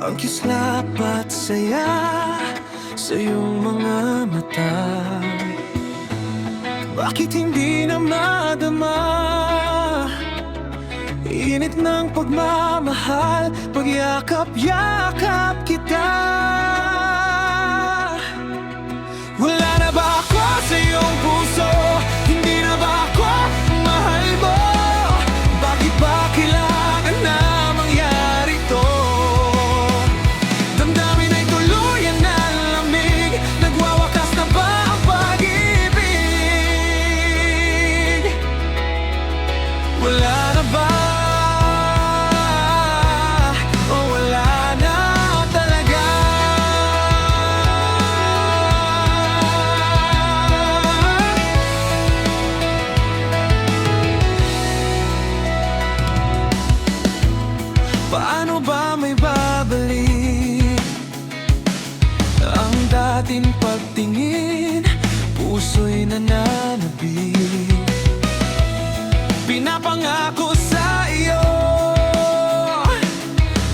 Ang kislap at saya sa iyong mga mata. Bakit hindi na madama init ng pagmamahal, pagyakap-yakap kita? Wala na ba ako sa iyong puso? Hindi na ba ako mahal mo? Bakit ba kailangan na mangyari to? Damdamin ay tuluyan na lamig, nagwawakas na ba ang pag-ibig? Wala na ba? Paano ba may babalik ang dating pagtingin? Puso'y nananabik, pinapangako sa iyo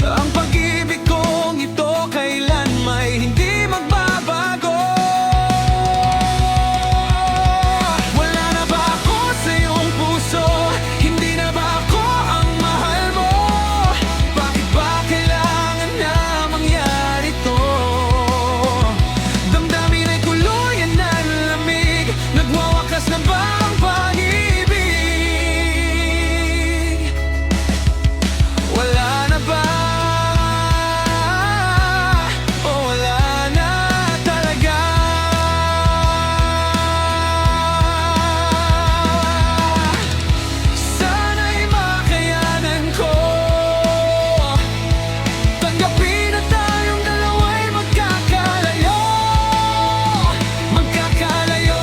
ang pag-ibig kong ito kailan may hindi magbabago. Wala na ba ako sa iyong puso? Hindi na ba ako ang mahal mo? Bakit ba kailangan na mangyari to? Damdamin ay tuluyan na lamig, nagwawakas na ba ang pag-ibig? Wala na ba? O wala na talaga? Sana'y makayanan ko tanggapin na tayong dalawa'y magkakalayo. Magkakalayo.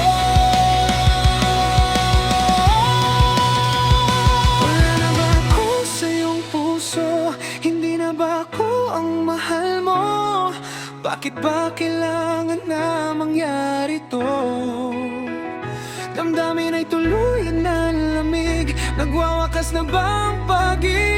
Wala na ba ako sa iyong puso? Hindi na ba ako ang mahal mo? Bakit ba kailangan na mangyari to? Damdamin ay tuluyan na lamig, nagwawakas na ba ang pag-ibig?